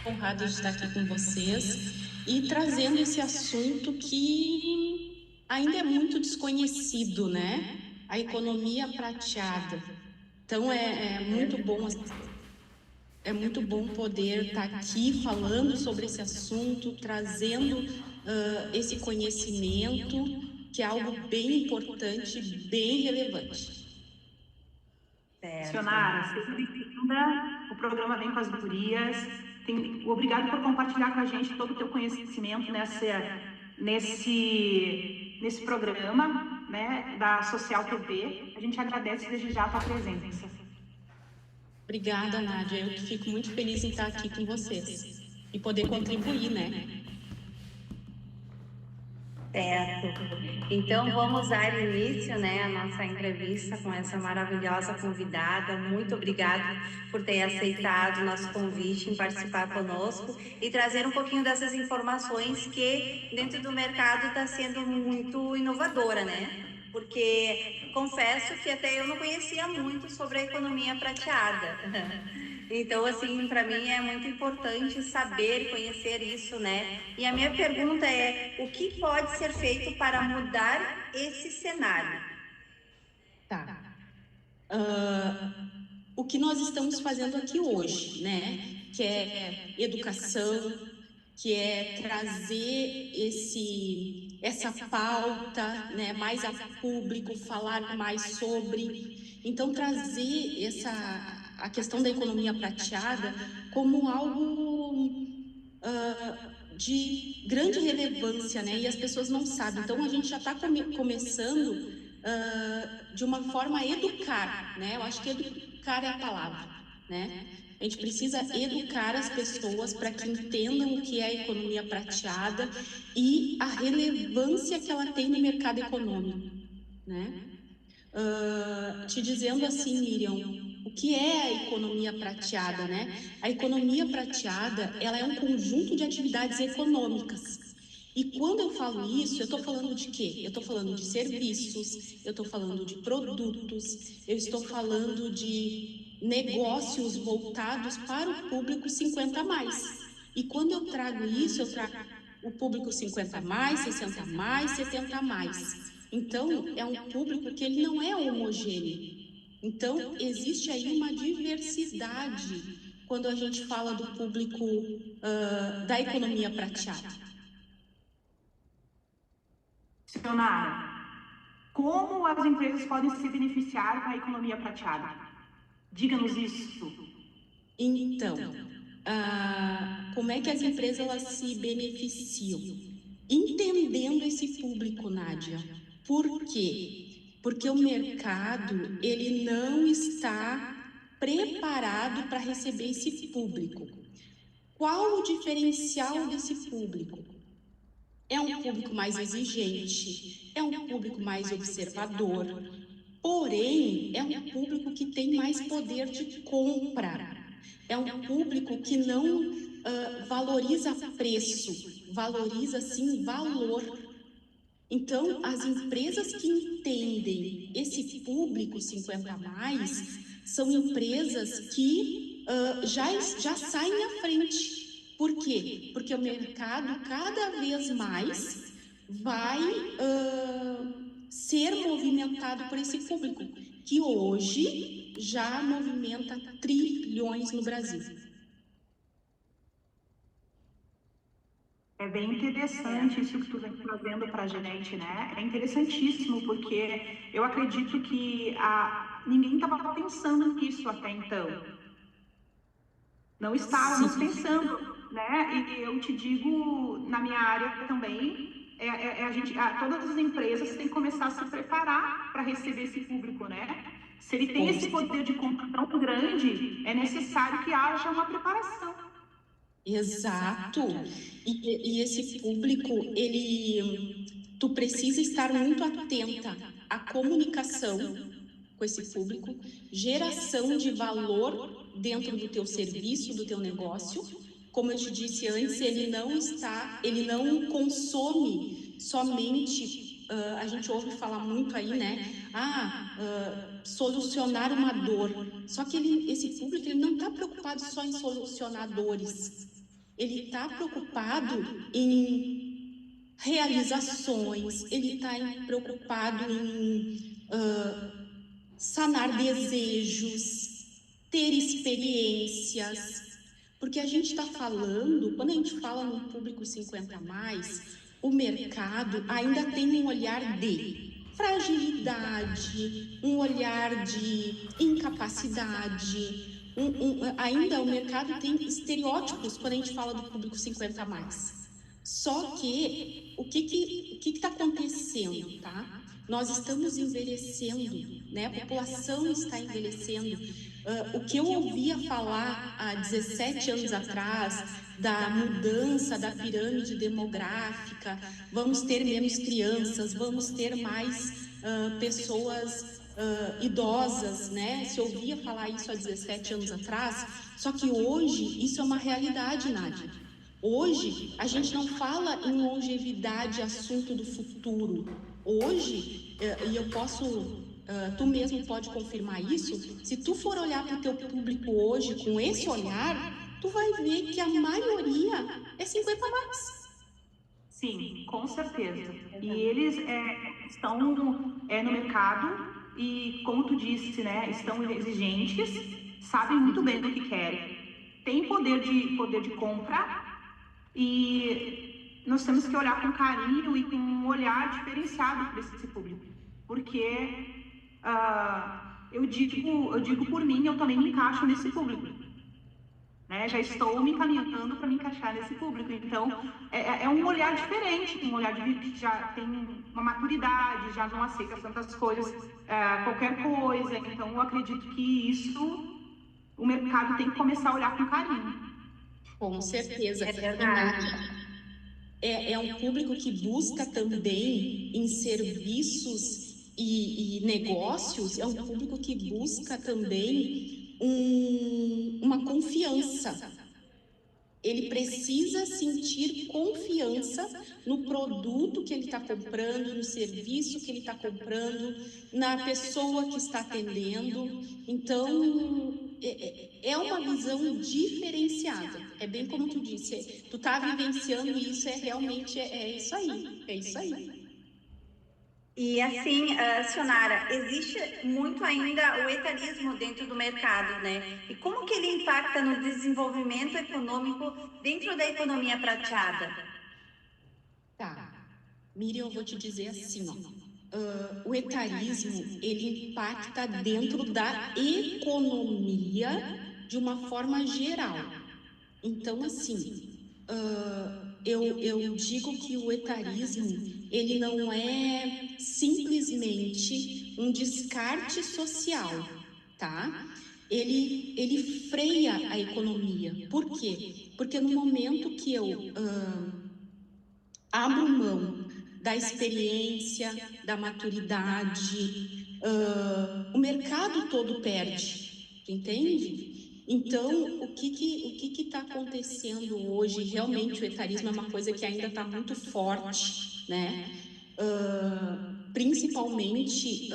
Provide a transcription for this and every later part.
honrada de estar aqui com vocês e trazendo esse assunto que ainda é muito desconhecido, né? A economia prateada. Então é muito bom poder estar aqui falando sobre esse assunto, trazendo esse conhecimento, que é algo bem importante, bem relevante. Sionara, seja bem-vinda. O programa Vem com as Gurias. Obrigado por compartilhar com a gente todo o teu conhecimento nesse programa, né, da Social TV. A gente agradece desde já a tua presença. Obrigada, Nádia. Eu que fico muito feliz em estar aqui com vocês e poder contribuir, né? Certo. Então, vamos dar início, né, à nossa entrevista com essa maravilhosa convidada. Muito obrigada por ter aceitado o nosso convite em participar conosco e trazer um pouquinho dessas informações que, dentro do mercado, está sendo muito inovadora, né? Porque confesso que até eu não conhecia muito sobre a economia prateada. Então, assim, para mim é muito importante saber, conhecer isso, né? E a minha pergunta é: o que pode ser feito para mudar esse cenário? Tá. O que nós estamos fazendo aqui hoje, né? Que é educação, que é trazer essa pauta, né, mais a público, falar mais sobre. Então, trazer a questão da economia prateada como algo de grande relevância, né? E as pessoas não sabem. Então, a gente já está começando de uma forma a educar, né? Eu acho que educar é a palavra, né? A gente precisa educar as pessoas para que entendam o que é a economia prateada e a relevância que ela tem no mercado econômico, né? Te dizendo assim, Miriam, o que é a economia prateada, né? A economia prateada, ela é um conjunto de atividades econômicas. E quando eu falo isso, eu estou falando de quê? Eu estou falando de serviços, eu estou falando de produtos, eu estou falando de negócios voltados para o público 50 a mais. E quando eu trago isso, eu trago o público 50 a mais, 60 a mais, 70 a mais. Então, é um público que ele não é homogêneo. Então, existe aí uma diversidade quando a gente fala do público da economia prateada. Sionara, como as empresas podem se beneficiar com a economia prateada? Diga-nos isso. Então, como é que as empresas elas se beneficiam? Entendendo esse público, Nádia. Por quê? Porque o mercado ele não está preparado para receber esse público. Qual o diferencial desse público? É um público mais exigente, é um público mais observador, porém, é um público que tem mais poder de compra. É um público que não valoriza preço, valoriza sim valor. Então, as empresas que entendem esse público 50 a mais são empresas que já saem à frente. Por quê? Porque o mercado cada vez mais vai ser movimentado por esse público, que hoje já movimenta trilhões no Brasil. É bem interessante isso que tu vem trazendo para a gente, né? É interessantíssimo, porque eu acredito que ninguém estava pensando nisso até então. Não estávamos pensando, né? E eu te digo, na minha área também, todas as empresas têm que começar a se preparar para receber esse público, né? Se ele tem esse poder de compra tão grande, é necessário que haja uma preparação. Exato. E esse público, tu precisa estar muito atenta à comunicação com esse público, geração de valor dentro do teu serviço, do teu negócio. Como eu te disse antes, ele não consome somente, a gente ouve falar muito aí, né? Solucionar uma dor. Só que esse público ele não está preocupado só em solucionar dores. ele está preocupado em realizações, ele está preocupado em sanar desejos, ter experiências, porque a gente está falando, quando a gente fala no público 50 a mais, o mercado ainda tem um olhar de fragilidade, um olhar de incapacidade, ainda o mercado tem estereótipos quando a gente fala do público 50 a mais. Só que o que está acontecendo, tá? Nós estamos envelhecendo, né? A população está envelhecendo. O que eu ouvia falar há 17 anos atrás da mudança da pirâmide demográfica, vamos ter menos crianças, vamos ter mais pessoas idosas, né? Se ouvia falar isso há 17 anos atrás, só que hoje isso é uma realidade, Nádia. Hoje a gente não fala em longevidade, assunto do futuro. Hoje, e eu posso, tu mesmo pode confirmar isso, se tu for olhar para o teu público hoje com esse olhar, tu vai ver que a maioria é 50 a mais. Sim, com certeza. E eles estão no mercado e, como tu disse, né, estão exigentes, sabem muito bem do que querem, têm poder de compra e nós temos que olhar com carinho e com um olhar diferenciado para esse público, porque eu digo por mim, eu também me encaixo nesse público. Né, já estou me encaminhando para me encaixar nesse público. Então, é um olhar diferente, um olhar que já tem uma maturidade, já não aceita tantas coisas, qualquer coisa. Então, eu acredito que isso o mercado tem que começar a olhar com carinho. Com certeza. É verdade. É um público que busca também em serviços e negócios, é um público que busca também uma confiança. Ele precisa sentir confiança no produto que ele está comprando, no serviço que ele está comprando, na pessoa que está atendendo. Então, é uma visão diferenciada. É bem como tu disse, tu está vivenciando isso, realmente isso aí, é isso aí. E assim, Sionara, existe muito ainda o etarismo dentro do mercado, né? E como que ele impacta no desenvolvimento econômico dentro da economia prateada? Tá, Miriam, eu vou te dizer assim, ó, o etarismo, ele impacta dentro da economia de uma forma geral. Então, assim, eu digo que o etarismo, ele não é simplesmente um descarte social, tá? Ele freia a economia. Por quê? Porque no momento que eu abro mão da experiência, da maturidade, o mercado todo perde, entende? Então, o que está acontecendo hoje? Realmente o etarismo é uma coisa que ainda está muito forte, né? Principalmente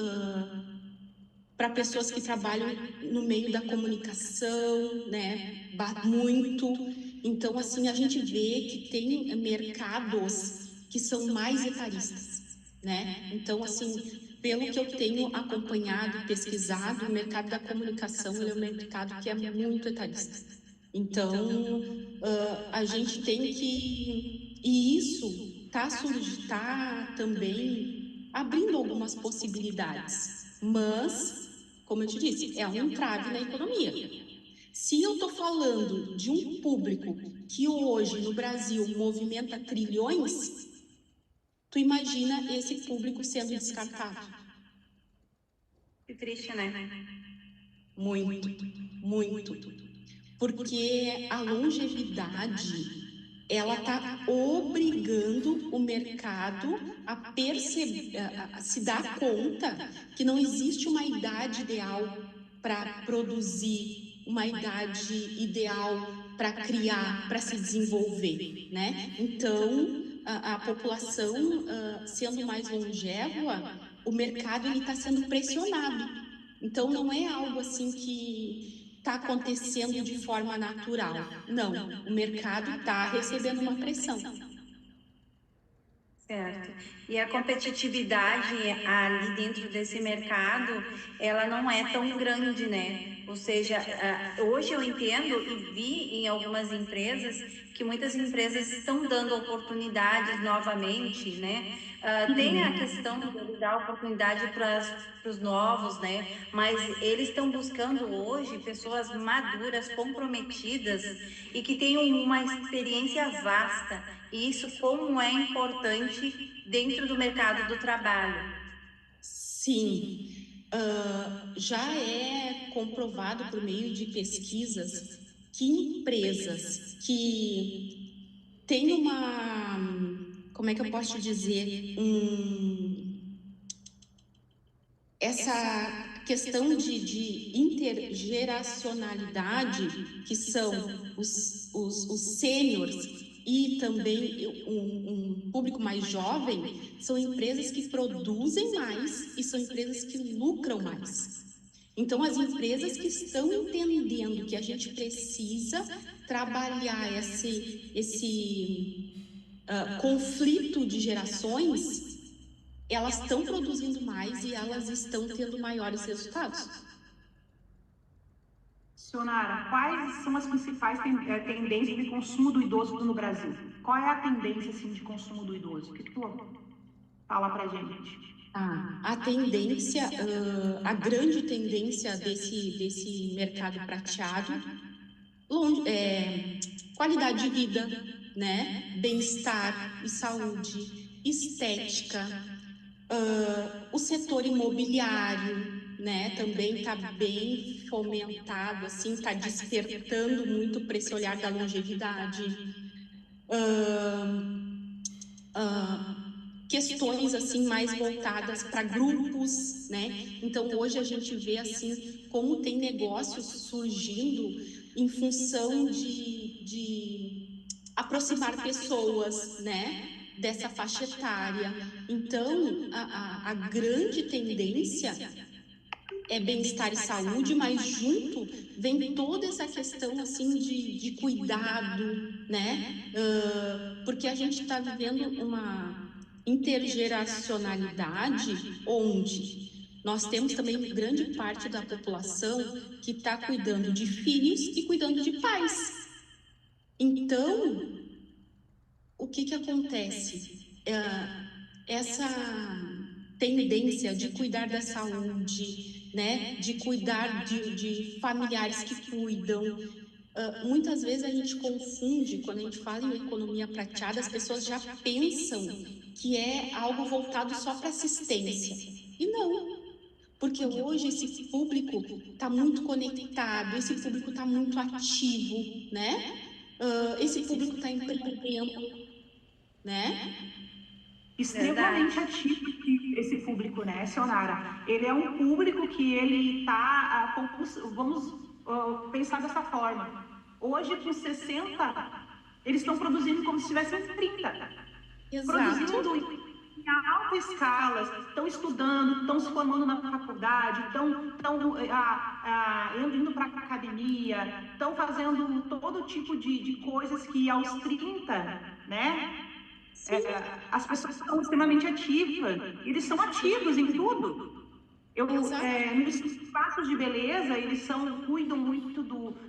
para pessoas que trabalham no meio da comunicação, né? Muito. Então, assim, a gente vê que tem mercados que são mais etaristas, né? Então, assim, pelo que eu tenho acompanhado, pesquisado, o mercado da comunicação, ele é um mercado que é muito etarista. Então, a gente tem que... E isso está também abrindo algumas possibilidades, mas, como eu te disse, é um entrave na economia. Se eu estou falando de um público que hoje no Brasil movimenta trilhões, tu imagina esse público sendo descartado. Que triste, né? Muito, muito. Porque a longevidade, ela está obrigando o mercado a perceber, a se dar conta que não existe uma idade ideal para produzir, uma idade ideal para criar, para se desenvolver, né? Então, a população sendo mais longeva, o mercado ele está sendo pressionado. Então, não é algo assim está acontecendo de forma natural. Não, o mercado está recebendo uma pressão. Certo. E a competitividade ali dentro desse mercado, ela não é tão grande, né? Ou seja, hoje eu entendo e vi em algumas empresas que muitas empresas estão dando oportunidades novamente, né? Tem a questão de dar oportunidade para os novos, né? Mas eles estão buscando hoje pessoas maduras, comprometidas e que tenham uma experiência vasta. E isso como é importante dentro do mercado do trabalho. Sim, já é comprovado por meio de pesquisas que empresas que têm como é que eu posso te dizer, essa questão de intergeracionalidade, que são os sêniores e também um público mais jovem, são empresas que produzem mais e são empresas que lucram mais. Então, as empresas que estão entendendo que a gente precisa trabalhar esse conflito de gerações, elas estão produzindo mais e elas estão tendo maiores resultados. Sionara, quais são as principais tendências de consumo do idoso no Brasil? Qual é a tendência assim, de consumo do idoso? O que tu fala pra gente? A tendência, a grande tendência desse mercado prateado, qualidade de vida, né? Bem-estar e saúde, estética, o setor imobiliário, né? Também está bem fomentado, assim, está despertando muito para esse olhar da longevidade. Questões assim mais voltadas para grupos, né? Então hoje a gente vê assim como tem negócios surgindo em função de aproximar pessoas, né? Dessa faixa etária. Então a grande tendência é bem-estar e saúde, mas junto vem toda essa questão assim de cuidado, né? Porque a gente está vivendo uma intergeracionalidade onde nós temos também grande parte da população que está cuidando de filhos e cuidando de pais. Então, o que acontece? Essa tendência de cuidar da saúde, né? De cuidar de familiares que cuidam. Muitas vezes a gente confunde, quando a gente fala em economia prateada, as pessoas já pensam que é algo voltado só para assistência. E não, porque hoje esse público está muito conectado, esse público está muito ativo, né? Esse público está empreendendo, né? Extremamente ativo esse público, né, Sionara? Ele é um público que ele está, vamos pensar dessa forma. Hoje, com 60, eles estão produzindo como se tivessem 30. Exato. Produzindo em alta escala, estão estudando, estão se formando na faculdade, estão indo para a academia, estão fazendo todo tipo de coisas que aos 30, né? As pessoas são extremamente ativas, eles são ativos em tudo. Nos espaços de beleza, eles cuidam muito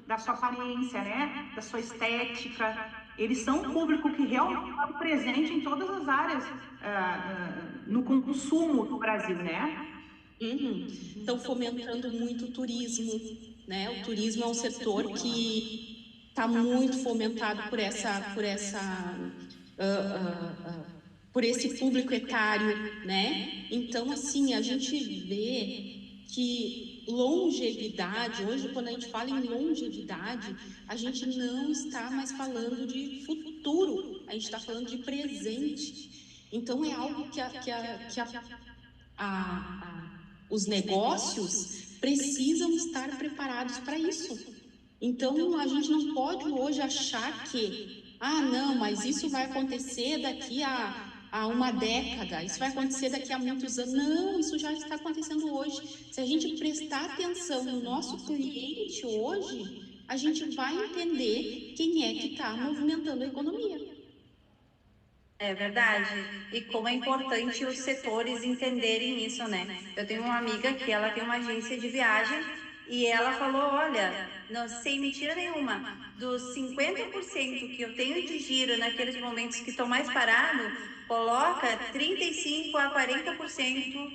da sua aparência, né? Da sua estética. Eles são um público que realmente está presente em todas as áreas no consumo do Brasil, né? Estão fomentando muito o turismo, né? O turismo é um setor que está muito fomentado por esse público etário, né? Então, assim, a gente vê que longevidade, hoje, quando a gente fala em longevidade, a gente não está mais falando de futuro, a gente está falando de presente. Então, é algo que os negócios precisam estar preparados para isso. Então, a gente não pode hoje achar que, não, mas isso vai acontecer daqui a há uma década, isso vai acontecer daqui a muitos anos. Não, isso já está acontecendo hoje. Se a gente prestar atenção no nosso cliente hoje, a gente vai entender quem é que está movimentando a economia. É verdade. E como é importante os setores entenderem isso, né? Eu tenho uma amiga que ela tem uma agência de viagem e ela falou, olha, não, sem mentira nenhuma, dos 50% que eu tenho de giro naqueles momentos que estou mais parado, coloca 35 a 40%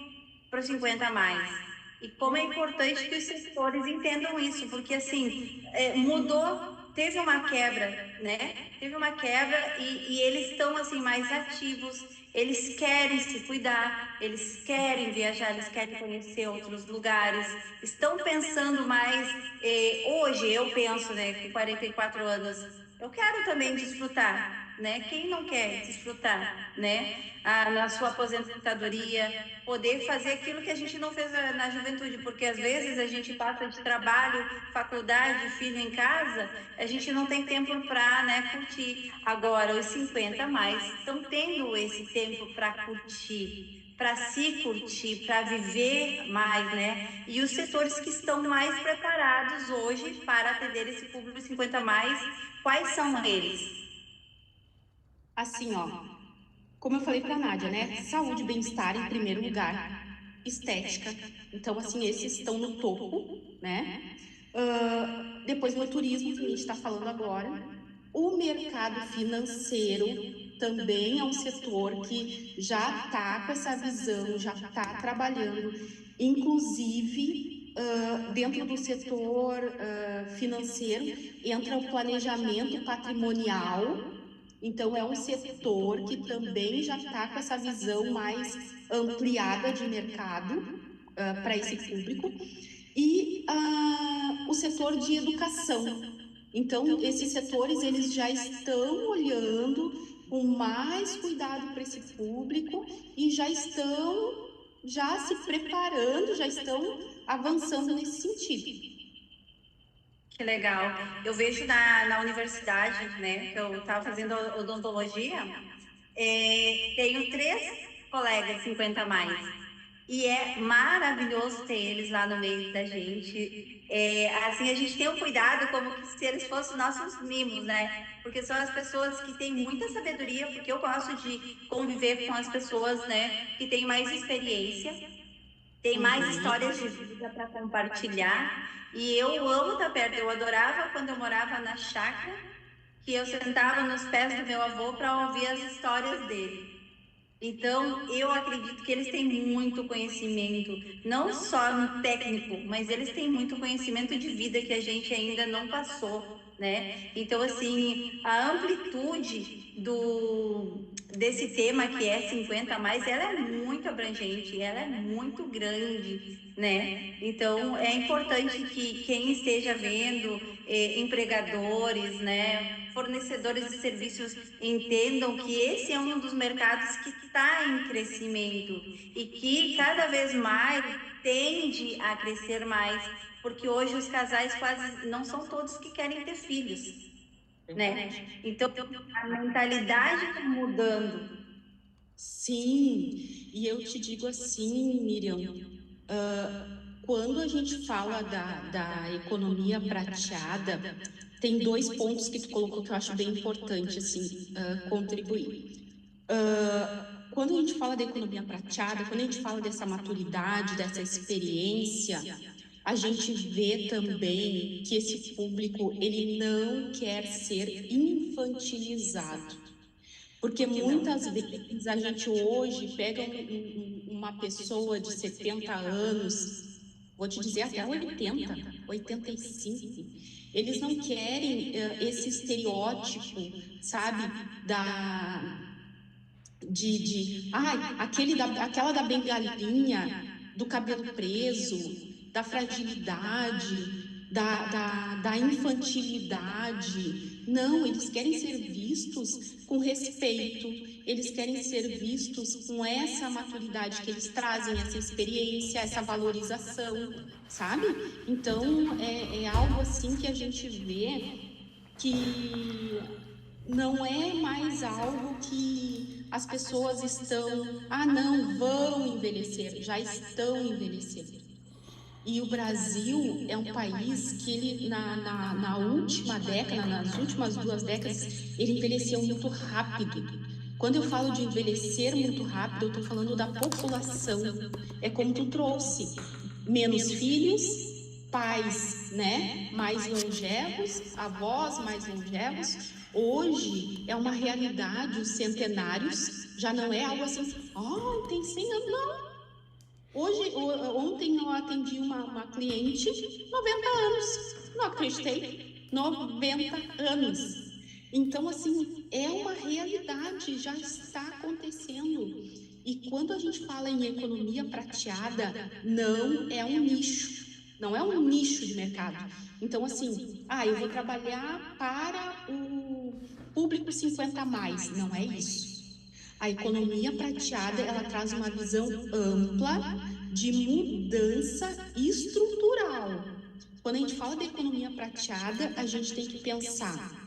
para os 50 a mais. E como é importante que os setores entendam isso, porque assim, mudou, teve uma quebra, né? Teve uma quebra e eles estão assim mais ativos, eles querem se cuidar, eles querem viajar, eles querem conhecer outros lugares, estão pensando mais. Hoje eu penso, né, com 44 anos, eu quero também desfrutar, né? Quem não quer desfrutar, né? Na sua aposentadoria, poder fazer aquilo que a gente não fez na juventude, porque às vezes a gente passa de trabalho, faculdade, filho em casa, a gente não tem tempo para, né, curtir. Agora, os 50 a mais estão tendo esse tempo para curtir, para se curtir, para viver mais, né? E os setores que estão mais preparados hoje para atender esse público 50 a mais, quais são eles? Assim, ó, como eu falei para a Nádia, né? Saúde e bem-estar em primeiro lugar, estética. Então, assim, esses estão no topo, né? Depois vem o turismo, que a gente está falando agora. O mercado financeiro também é um setor que já está com essa visão, já está trabalhando, inclusive dentro do setor financeiro entra o planejamento patrimonial. Então, é um setor que também já está com essa visão mais ampliada de mercado para esse público. E o setor de educação. Então, esses setores, eles já estão olhando com mais cuidado para esse público e já estão se preparando, já estão avançando nesse sentido. Que legal. Eu vejo na universidade, né, que eu estava fazendo odontologia, tenho 3 colegas 50 a mais. E é maravilhoso ter eles lá no meio da gente. Assim, a gente tem um cuidado como se eles fossem nossos mimos, né? Porque são as pessoas que têm muita sabedoria, porque eu gosto de conviver com as pessoas, né, que têm mais experiência, tem mais histórias de vida para compartilhar. E eu amo estar perto. Eu adorava quando eu morava na chácara, que eu sentava nos pés do meu avô para ouvir as histórias dele. Então, eu acredito que eles têm muito conhecimento, não só no técnico, mas eles têm muito conhecimento de vida que a gente ainda não passou, né? Então, assim, a amplitude desse tema que é 50 a mais, ela é muito abrangente, ela é muito grande, né? Então, é importante que quem esteja vendo, empregadores, né, fornecedores de serviços entendam que esse é um dos mercados que está em crescimento e que cada vez mais tende a crescer mais, porque hoje os casais quase não são todos que querem ter filhos, né? Então a mentalidade está mudando. Sim, e eu te digo assim, Miriam, quando a gente fala da economia prateada, tem 2 pontos que tu colocou que eu acho bem importante, assim, contribuir. Quando a gente fala da economia prateada, quando a gente fala dessa maturidade, dessa experiência, a gente vê também que esse público, ele não quer ser infantilizado. Porque muitas vezes a gente hoje pega uma pessoa de 70 anos, vou te dizer até 80, 85, eles não querem esse estereótipo, sabe, aquela da bengalinha, do cabelo preso, da fragilidade, da infantilidade. Não, eles querem ser vistos com respeito, eles querem ser vistos com essa maturidade que eles trazem, essa experiência, essa valorização, sabe? Então, é algo assim que a gente vê que não é mais algo que as pessoas estão, não, vão envelhecer, já estão envelhecendo. E o Brasil é um país que ele, na última década, nas últimas 2 décadas, ele envelheceu muito rápido. Quando eu falo de envelhecer muito rápido, eu estou falando da população. É como tu trouxe, menos filhos, pais, né, mais longevos, avós mais longevos. Hoje é uma realidade, os centenários já não é algo assim, tem 100 anos, não. Ontem eu atendi uma cliente, 90 anos, não acreditei, 90 anos. Então, assim, é uma realidade, já está acontecendo. E quando a gente fala em economia prateada, não é um nicho, não é um nicho de mercado. Então, assim, eu vou trabalhar para o público 50 a mais, não é isso. A economia prateada, ela traz uma visão ampla de mudança estrutural. Quando a gente fala de economia prateada, a gente tem que pensar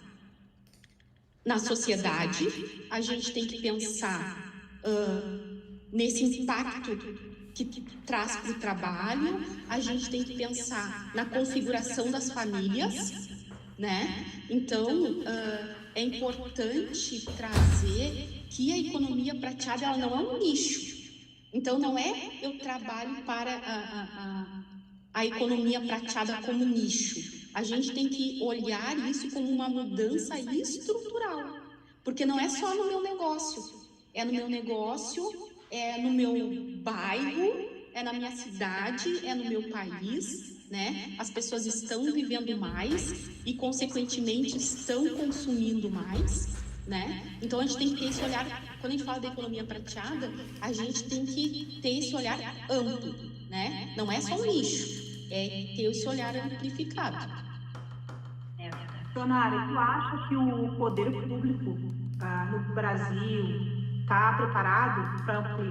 na sociedade, a gente tem que pensar nesse impacto que traz para o trabalho, a gente tem que pensar na configuração das famílias, né? Então, é importante trazer que a economia prateada, ela não é um nicho. Então, não é eu trabalho para a economia prateada como nicho. A gente tem que olhar isso como uma mudança estrutural, porque não é só no meu negócio, é no meu negócio, é no meu bairro, é na minha cidade, é no meu país, né? As pessoas estão vivendo mais e, consequentemente, estão consumindo mais, né? Então, a gente tem que ter esse olhar, quando a gente fala da economia prateada, a gente tem que ter esse olhar amplo, né? Não é só um nicho, é ter esse olhar amplificado. Leonara, tu acha que o poder público no Brasil está preparado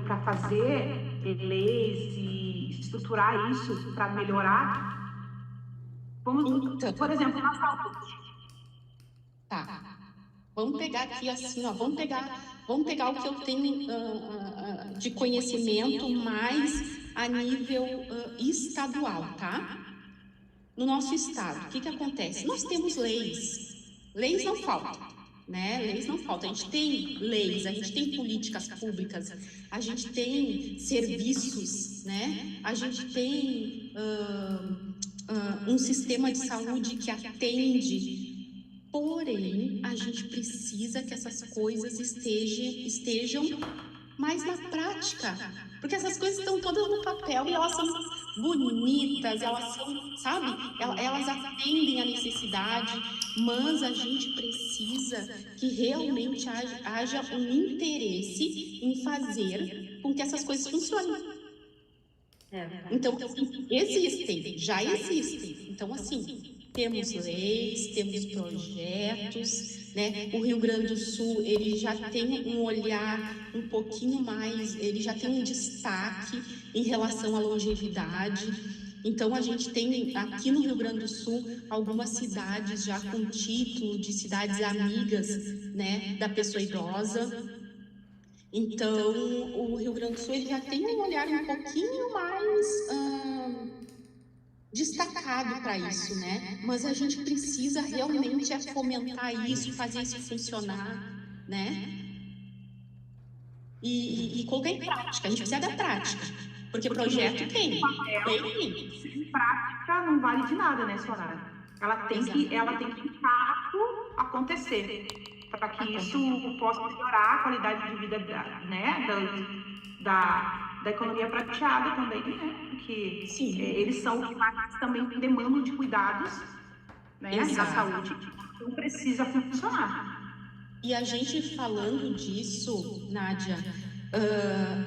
para fazer leis e estruturar isso para melhorar? Então, por exemplo, na saúde. Tá. Vamos pegar aqui assim, vamos pegar o que eu tenho de conhecimento mais a nível estadual, tá? No nosso estado, o que acontece? Nós temos leis não faltam, né? Leis não faltam. A gente tem leis, a gente tem políticas públicas, a gente tem serviços, né? A gente tem um sistema de saúde que atende. Porém, a gente precisa que essas coisas estejam mais na prática, porque essas coisas estão todas no papel e elas são bonitas, elas são, sabe? Elas atendem a necessidade, mas a gente precisa que realmente haja um interesse em fazer com que essas coisas funcionem. Então, assim, já existem. Então, assim, temos leis, temos projetos, né? O Rio Grande do Sul, ele já tem um olhar um pouquinho mais, ele já tem um destaque em relação à longevidade. Então, a gente tem aqui no Rio Grande do Sul algumas cidades já com título de cidades amigas, né, da pessoa idosa. Então, o Rio Grande do Sul ele já tem um olhar um pouquinho mais destacado para isso, né? Mas a gente precisa realmente fomentar isso, fazer isso funcionar, né? E colocar em prática. A gente precisa da prática, porque projeto tem. Sem prática não vale de nada, né, Sonara? Ela tem que de fato acontecer para que isso possa melhorar a qualidade de vida da economia prateada também, né? Porque eles são os que mais também demandam de cuidados, né, da saúde, então precisa funcionar. E a gente falando disso, Nádia,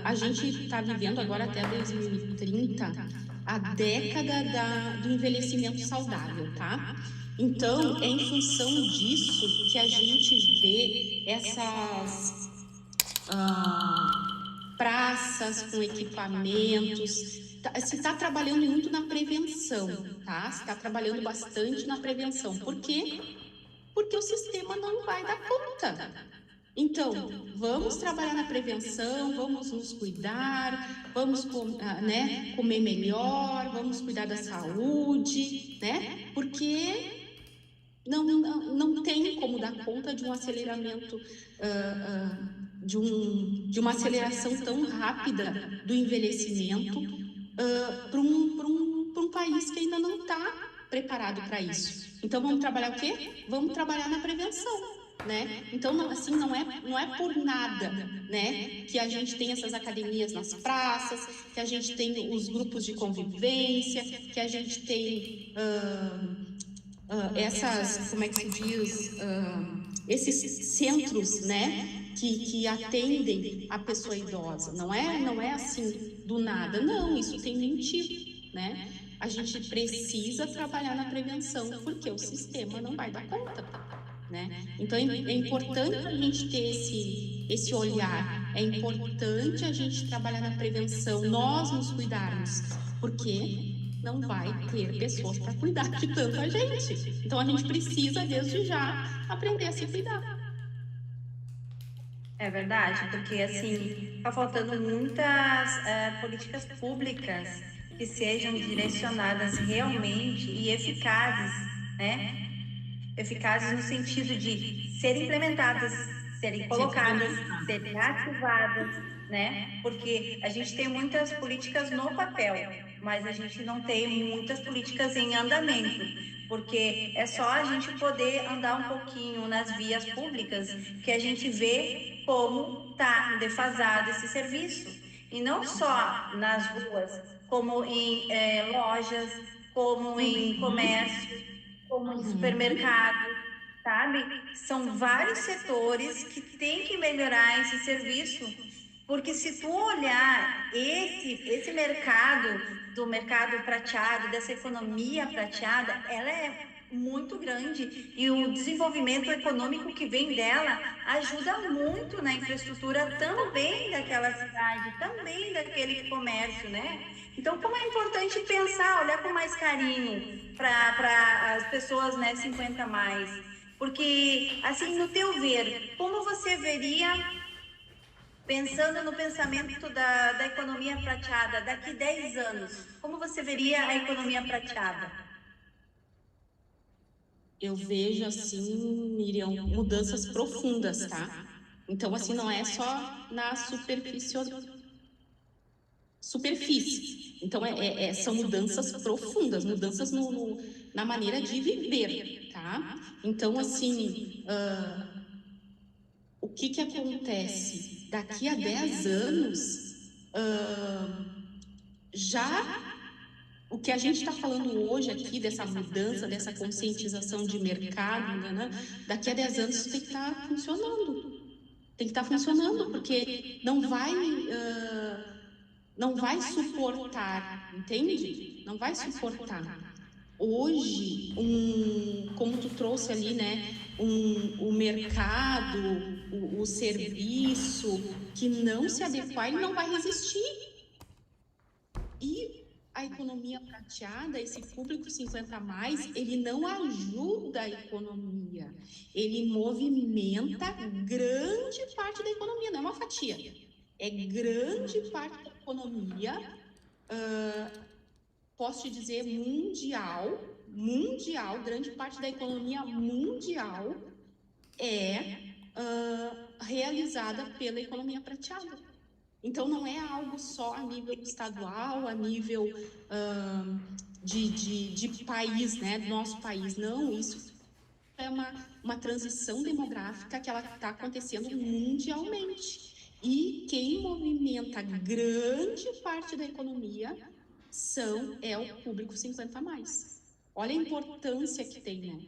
a gente está vivendo agora até 2030 a década do envelhecimento saudável, tá? Então, é em função disso que a gente vê essas praças com equipamentos. Se está trabalhando muito na prevenção, tá? Se está trabalhando bastante na prevenção. Por quê? Porque o sistema não vai dar conta. Então, vamos trabalhar na prevenção, vamos nos cuidar, vamos né, comer melhor, vamos cuidar da saúde, né? Porque não tem como dar conta de um aceleramento, de uma aceleração tão rápida do envelhecimento para um país que ainda não está preparado para isso. Então, vamos trabalhar o quê? Vamos trabalhar na prevenção. Né? Então, não é por nada, né, que a gente tem essas academias nas praças, que a gente tem os grupos de convivência, que a gente tem essas, como é que se diz, esses centros, né, que atendem a pessoa idosa. Não é assim do nada, não, isso tem motivo, né? A gente precisa trabalhar na prevenção, porque o sistema não vai dar conta. Né? Então, é importante a gente ter esse olhar, é importante a gente trabalhar na prevenção, nós nos cuidarmos, porque não vai ter pessoas para cuidar de tanta gente. Então, a gente precisa, desde já, aprender a se cuidar. É verdade, porque assim, está faltando muitas políticas públicas que sejam direcionadas realmente e eficazes, né? Eficazes no sentido de serem implementadas, serem colocadas, serem ativadas, né? Porque a gente tem muitas políticas no papel, mas a gente não tem muitas políticas em andamento, porque é só a gente poder andar um pouquinho nas vias públicas que a gente vê como está defasado esse serviço. E não só nas ruas, como em lojas, como em comércio, como em supermercado, sabe? São vários setores que têm que melhorar esse serviço, porque se tu olhar esse mercado, do mercado prateado, dessa economia prateada, ela é muito grande e o desenvolvimento econômico que vem dela ajuda muito na infraestrutura também daquela cidade, também daquele comércio, né? Então, como é importante pensar, olhar com mais carinho para as pessoas, né, 50 mais. Porque, assim, no teu ver, como você veria, pensando no pensamento da economia prateada, daqui 10 anos, como você veria a economia prateada? Eu vejo, assim, Miriam, mudanças profundas, tá? Então, assim, não é só na superfície. Então, são mudanças profundas, mudanças na maneira de viver, tá? Então, assim, o que acontece? Daqui a 10 anos, já o que a gente está falando hoje aqui, dessa mudança, dessa conscientização de mercado, né? Daqui a 10 anos isso tem que estar funcionando. Tem que estar funcionando, porque não vai suportar, entende? Não vai suportar. Hoje, como tu trouxe ali, né, o mercado, o serviço que não se adequar, ele não vai resistir. E a economia prateada, esse público 50 a mais, ele não ajuda a economia, ele movimenta grande parte da economia, não é uma fatia, é grande parte da economia, posso te dizer mundial, grande parte da economia mundial é realizada pela economia prateada. Então, não é algo só a nível estadual, a nível de país, né, do nosso país. Não, isso é uma transição demográfica que ela está acontecendo mundialmente. E quem movimenta grande parte da economia é o público 50 a mais. Olha a importância que tem, né?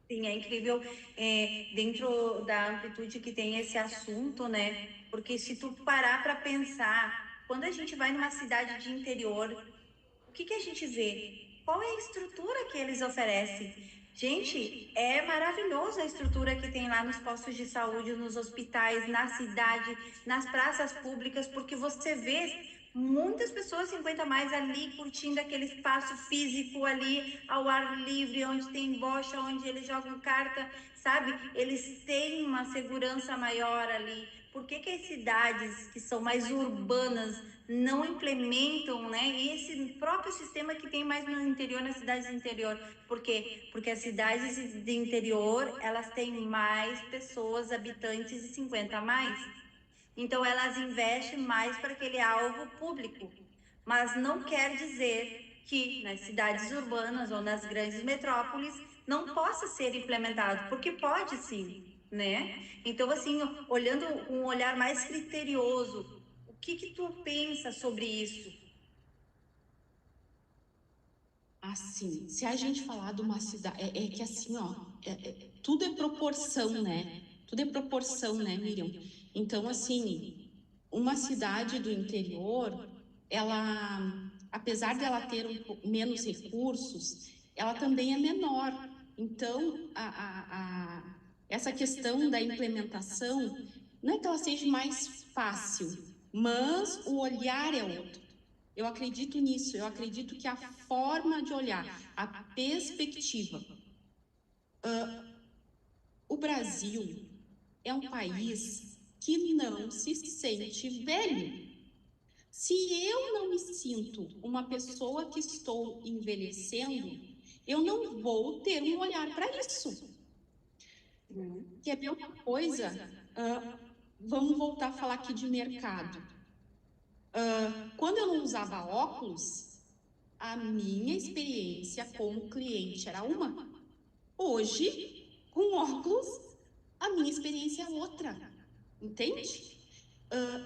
Sim, é incrível dentro da amplitude que tem esse assunto, né? Porque se tu parar para pensar, quando a gente vai numa cidade de interior, o que a gente vê? Qual é a estrutura que eles oferecem? Gente, é maravilhoso a estrutura que tem lá nos postos de saúde, nos hospitais, na cidade, nas praças públicas, porque você vê muitas pessoas 50 mais ali curtindo aquele espaço físico ali ao ar livre, onde tem bocha, onde eles jogam carta, sabe? Eles têm uma segurança maior ali. Por que as cidades que são mais urbanas não implementam, né? E esse próprio sistema que tem mais no interior, nas cidades do interior. Por quê? Porque as cidades de interior, elas têm mais pessoas, habitantes de 50 a mais. Então, elas investem mais para aquele alvo público. Mas não quer dizer que nas cidades urbanas ou nas grandes metrópoles não possa ser implementado, porque pode sim, né? Então, assim, olhando com um olhar mais criterioso, o que tu pensa sobre isso? Assim, se a gente falar de uma cidade, é que assim, ó, tudo é proporção, né? Tudo é proporção, né, Miriam? Então, assim, uma cidade do interior, ela, apesar de ela ter menos recursos, ela também é menor. Então, essa questão da implementação, não é que ela seja mais fácil, mas o olhar é outro. Eu acredito nisso, eu acredito que a forma de olhar, a perspectiva. O Brasil é um país que não se sente velho. Se eu não me sinto uma pessoa que estou envelhecendo, eu não vou ter um olhar para isso. Quer ver uma coisa? Vamos voltar a falar aqui de mercado. Quando eu não usava óculos, a minha experiência como cliente era uma. Hoje, com óculos, a minha experiência é outra. Entende?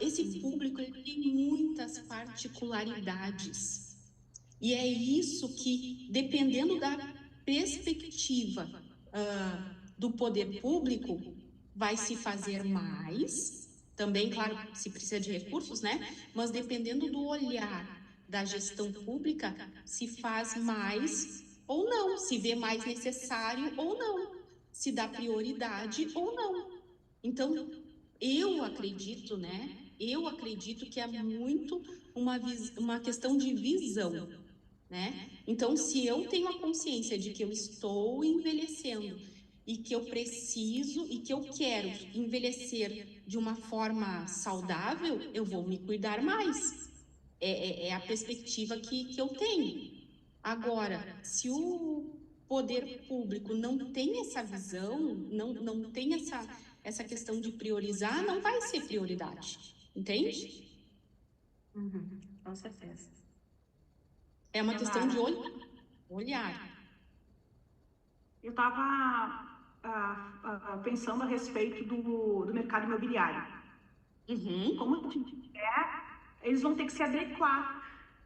Esse público ele tem muitas particularidades. E é isso que, dependendo da perspectiva do poder público, vai se fazer mais. Também, claro, se precisa de recursos, né? Mas dependendo do olhar da gestão pública, se faz mais ou não, se vê mais necessário ou não, se dá prioridade ou não. Então, eu acredito, né? Eu acredito que é muito uma questão de visão, né? Então, se eu tenho a consciência de que eu estou envelhecendo e que eu preciso e que eu quero envelhecer de uma forma saudável, eu vou me cuidar mais. É a perspectiva que eu tenho. Agora, se o poder público não tem essa visão, não tem essa questão de priorizar, não vai ser prioridade, entende? Com certeza. É uma questão de Leonardo, olhar. eu estava pensando a respeito do mercado imobiliário. Uhum. Como eles vão ter que se adequar,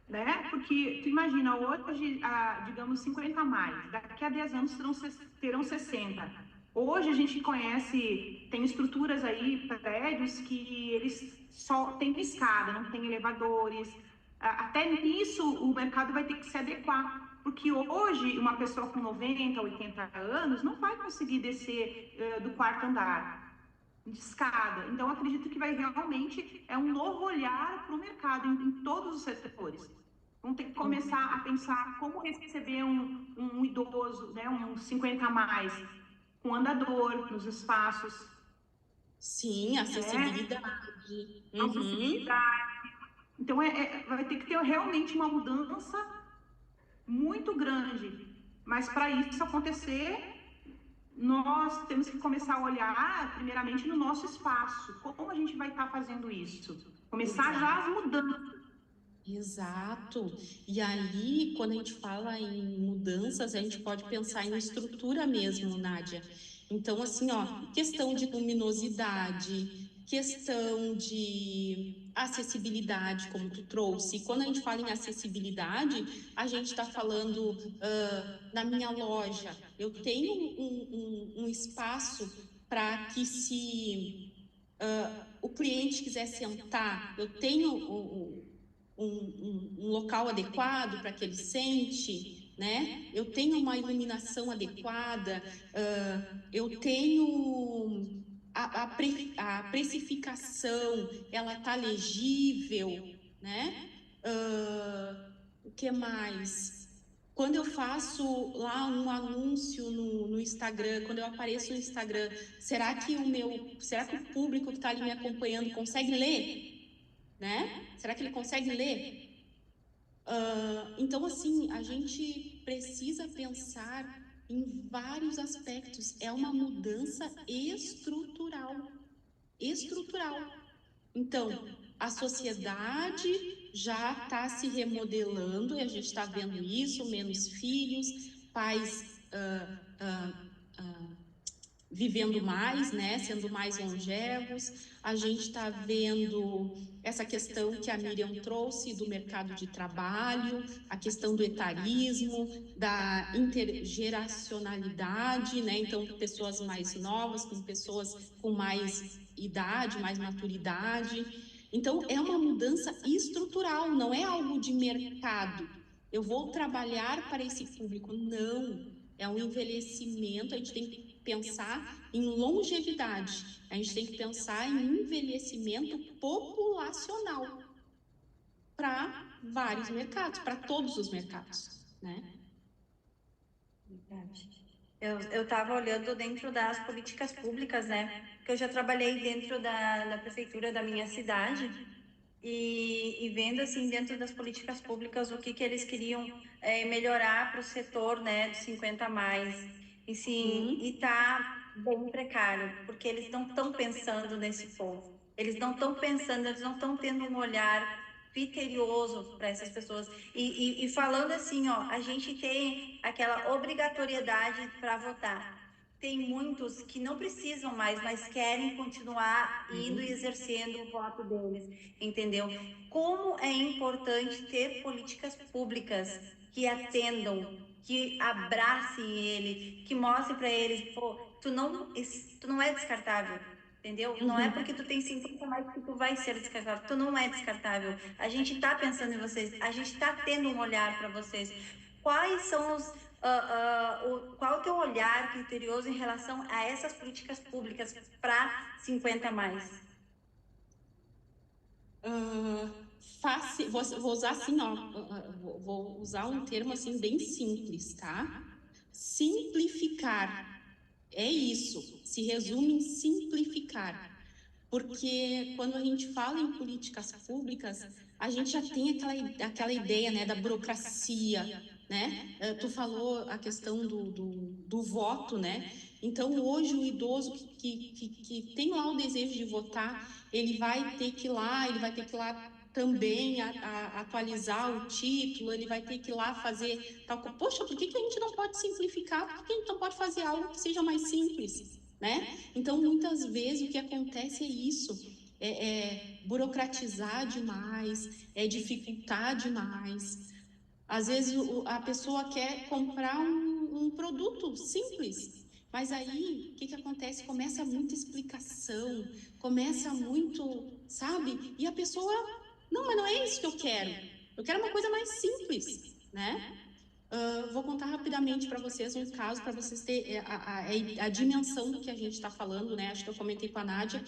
né? Porque tu imagina, hoje, digamos, 50 a mais, daqui a 10 anos terão 60. Hoje a gente conhece, tem estruturas aí, prédios que eles só têm escada, não tem elevadores. Até nisso o mercado vai ter que se adequar. Porque hoje uma pessoa com 90, 80 anos não vai conseguir descer do quarto andar de escada. Então, acredito que vai realmente um novo olhar para o mercado em todos os setores. Vão ter que começar a pensar como receber um idoso, né, um 50 a mais, com andador nos espaços, Sim, né, acessibilidade. Uhum. acessibilidade. Então, vai ter que ter realmente uma mudança muito grande. Mas para isso acontecer, nós temos que começar a olhar, primeiramente, no nosso espaço. Como a gente vai estar fazendo isso? Começar já as mudanças. Exato. E aí, quando a gente fala em mudanças, a gente pode pensar em estrutura mesmo, Nádia. Então, assim, ó, questão de luminosidade, questão de acessibilidade, como tu trouxe. E quando a gente fala em acessibilidade, a gente está falando na minha loja. Eu tenho um espaço para que se o cliente quiser sentar, eu tenho um local adequado para que ele sente, né? Eu tenho uma iluminação adequada, eu tenho a precificação, ela tá legível, né? O que mais? Quando eu faço lá um anúncio no Instagram, quando eu apareço no Instagram, será que o público que está ali me acompanhando consegue ler? Né? Será que ele consegue ler? Então, assim, a gente precisa pensar em vários aspectos. É uma mudança estrutural. Estrutural. Então, a sociedade já está se remodelando, e a gente está vendo isso, menos filhos, pais vivendo mais, né, sendo mais longevos. A gente está vendo essa questão que a Miriam trouxe do mercado de trabalho, a questão do etarismo, da intergeracionalidade, né? Então, pessoas mais novas com pessoas com mais idade, mais maturidade. Então, é uma mudança estrutural, não é algo de mercado. Eu vou trabalhar para esse público. Não, é um envelhecimento. A gente tem que pensar em longevidade, a gente tem que pensar em envelhecimento populacional para vários mercados, para todos os mercados, né? Verdade. Eu estava olhando dentro das políticas públicas, né? Porque eu já trabalhei dentro da prefeitura da minha cidade e vendo, assim, dentro das políticas públicas, o que eles queriam melhorar para o setor, né, dos 50 a mais. E sim, e tá bem precário, porque eles não estão pensando nesse povo. Eles não estão pensando, eles não estão tendo um olhar criterioso para essas pessoas. E falando assim, ó, a gente tem aquela obrigatoriedade para votar. Tem muitos que não precisam mais, mas querem continuar indo e exercendo o voto deles, entendeu? Como é importante ter políticas públicas que atendam, que abracem ele, que mostrem para eles, pô, tu não é descartável. Entendeu? Não é porque tu tem 50 mais que tu vai ser descartável. Tu não é descartável. A gente tá pensando em vocês. A gente tá tendo um olhar para vocês. Quais são qual é o teu olhar criterioso em relação a essas políticas públicas para 50 mais? Fácil, vou usar assim, ó, vou usar um termo assim bem simples, tá? Simplificar, é isso, se resume em simplificar. Porque quando a gente fala em políticas públicas, a gente já tem aquela ideia, né, da burocracia, né? Tu falou a questão do voto, né? Então, hoje, o idoso que tem lá o desejo de votar, ele vai ter que ir lá, ele vai ter que ir lá também atualizar o título, ele vai ter que ir lá fazer tal coisa. Poxa, por que a gente não pode simplificar? Por que a gente não pode fazer algo que seja mais simples, né? Então, muitas vezes, o que acontece é isso, é burocratizar demais, é dificultar demais. Às vezes, a pessoa quer comprar um produto simples, mas aí, o que acontece? Começa muita explicação, começa muito, sabe? E a pessoa, não, mas não é isso que eu quero uma coisa mais simples, né? Vou contar rapidamente para vocês um caso, para vocês terem a dimensão do que a gente está falando, né? Acho que eu comentei com a Nádia.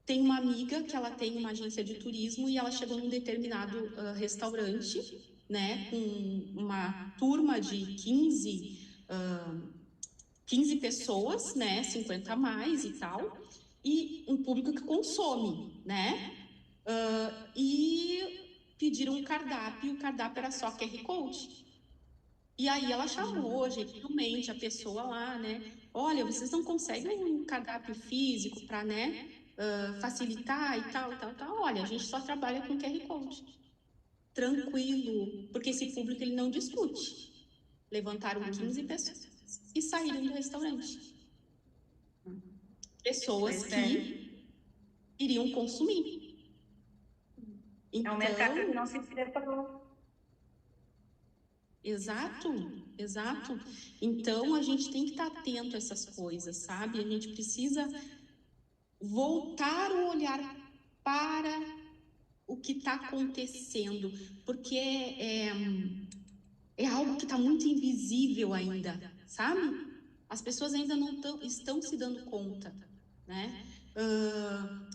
Tem uma amiga que ela tem uma agência de turismo e ela chegou num determinado restaurante, né? Com uma turma de 15 pessoas, né? 50 a mais e tal. E um público que consome, né? E pediram um cardápio, e o cardápio era só QR Code. E aí ela chamou gentilmente a pessoa lá, né? Olha, vocês não conseguem um cardápio físico para, né, facilitar e tal, e tal, tal. Olha, a gente só trabalha com QR Code. Tranquilo, porque esse público ele não discute. Levantaram 15 pessoas e saíram do restaurante. Pessoas Pois é. que iriam consumir. É um mercado que Então, não se preparou. exato, exato. Então, a gente tem que estar atento a essas coisas, sabe? A gente precisa voltar o olhar para o que está acontecendo, porque é algo que está muito invisível ainda, sabe? As pessoas ainda não estão se dando conta, né?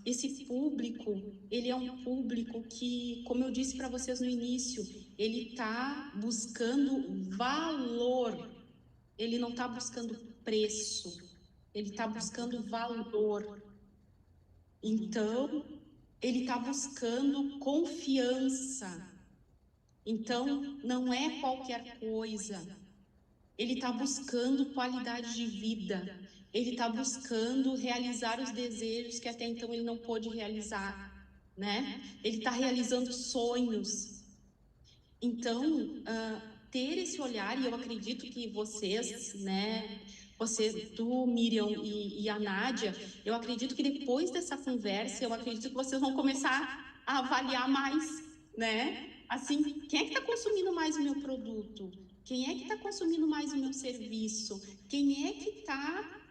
esse público, ele é um público que, como eu disse para vocês no início, ele está buscando valor, ele não está buscando preço, ele está buscando valor. Então, ele está buscando confiança. Então, não é qualquer coisa. Ele está buscando qualidade de vida. Ele está buscando realizar os desejos que até então ele não pôde realizar, né? Ele está realizando sonhos. Então, ter esse olhar, e eu acredito que vocês, né? Você, tu, Miriam e a Nádia, eu acredito que depois dessa conversa, eu acredito que vocês vão começar a avaliar mais, né? Assim, quem é que está consumindo mais o meu produto? Quem é que está consumindo mais o meu serviço? Quem é que está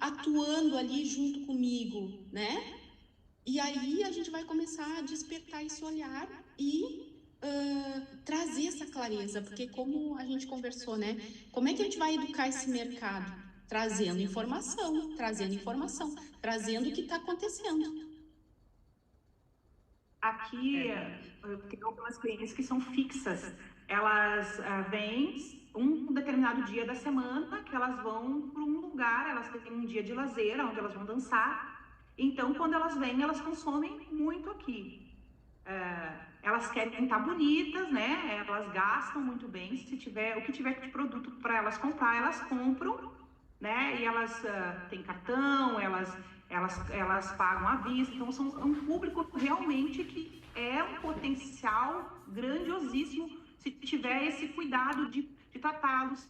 atuando ali junto comigo, né? E aí a gente vai começar a despertar esse olhar e trazer essa clareza, porque como a gente conversou, né? Como é que a gente vai educar esse mercado? Trazendo informação, trazendo o que está acontecendo. Aqui, eu tenho algumas clientes que são fixas. Elas vêm um determinado dia da semana que elas vão para um lugar, elas têm um dia de lazer, onde elas vão dançar. Então, quando elas vêm, elas consomem muito aqui. Elas querem estar bonitas, né? Elas gastam muito bem. Se tiver o que tiver de produto para elas comprar, elas compram, né? E elas têm cartão, elas pagam à vista. Então, é um público realmente que é um potencial grandiosíssimo se tiver esse cuidado de tratá-los.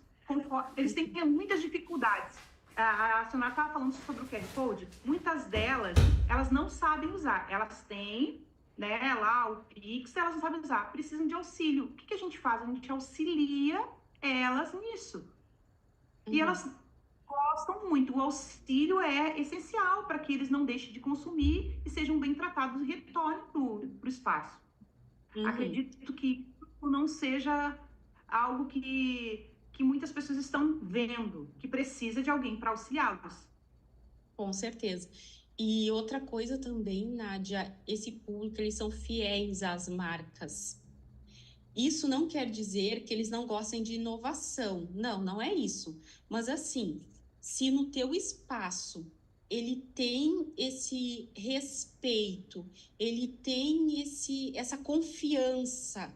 Eles têm muitas dificuldades. A senhora estava falando sobre o QR Code. Muitas delas, elas não sabem usar. Elas têm, né, lá o Pix, elas não sabem usar. Precisam de auxílio. O que a gente faz? A gente auxilia elas nisso. E elas gostam muito. O auxílio é essencial para que eles não deixem de consumir e sejam bem tratados e retornem para o espaço. Acredito que isso não seja algo que muitas pessoas estão vendo, que precisa de alguém para auxiliá-los. Com certeza. E outra coisa também, Nádia, esse público, eles são fiéis às marcas. Isso não quer dizer que eles não gostem de inovação. Não, não é isso. Mas assim, se no teu espaço ele tem esse respeito, ele tem essa confiança,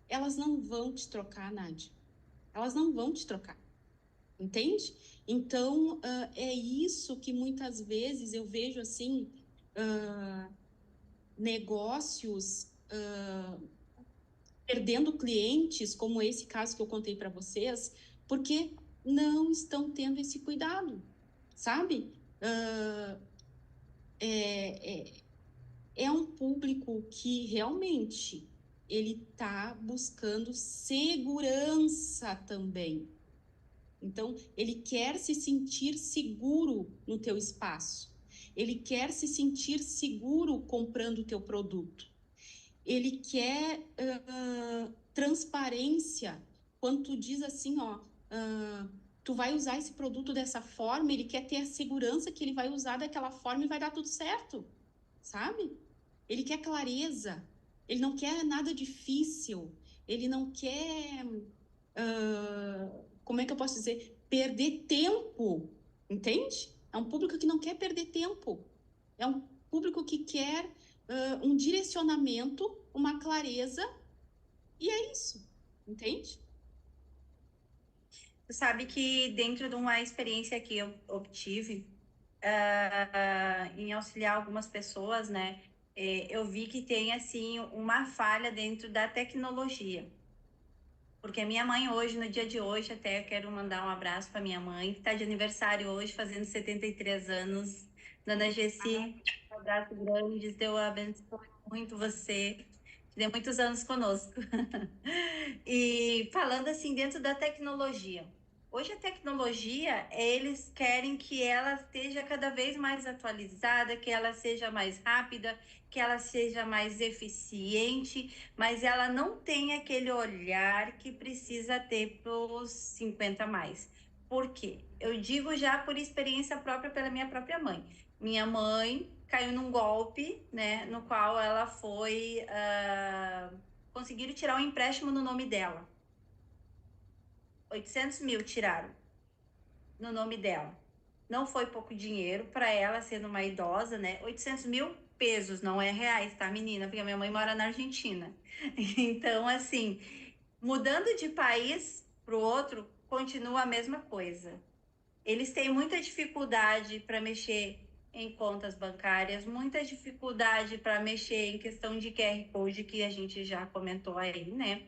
elas não vão te trocar, Nádia. Elas não vão te trocar. Entende? Então, é isso que muitas vezes eu vejo assim, negócios perdendo clientes, como esse caso que eu contei para vocês, porque não estão tendo esse cuidado, sabe? É um público que realmente ele está buscando segurança também. Então, ele quer se sentir seguro no teu espaço. Ele quer se sentir seguro comprando o teu produto. Ele quer transparência. Quando tu diz assim, ó, tu vai usar esse produto dessa forma, ele quer ter a segurança que ele vai usar daquela forma e vai dar tudo certo, sabe? Ele quer clareza. Ele não quer nada difícil. Ele não quer, como é que eu posso dizer? Perder tempo, entende? É um público que não quer perder tempo. É um público que quer um direcionamento, uma clareza, e é isso, entende? Tu sabe que dentro de uma experiência que eu obtive em auxiliar algumas pessoas, né? Eu vi que tem, assim, uma falha dentro da tecnologia. Porque a minha mãe hoje, no dia de hoje, até eu quero mandar um abraço para minha mãe, que está de aniversário hoje, fazendo 73 anos. Dona Gessi, um abraço grande, Deus abençoe muito você, que dê muitos anos conosco. E falando assim, dentro da tecnologia. Hoje a tecnologia, eles querem que ela esteja cada vez mais atualizada, que ela seja mais rápida, que ela seja mais eficiente, mas ela não tem aquele olhar que precisa ter para os 50 mais. Por quê? Eu digo já por experiência própria pela minha própria mãe. Minha mãe caiu num golpe, né, no qual ela foi conseguiram tirar um empréstimo no nome dela. 800 mil tiraram no nome dela. Não foi pouco dinheiro para ela, sendo uma idosa, né? 800 mil pesos, não é reais, tá, menina? Porque a minha mãe mora na Argentina. Então, assim, mudando de país para o outro, continua a mesma coisa. Eles têm muita dificuldade para mexer em contas bancárias, muita dificuldade para mexer em questão de QR Code, que a gente já comentou aí, né?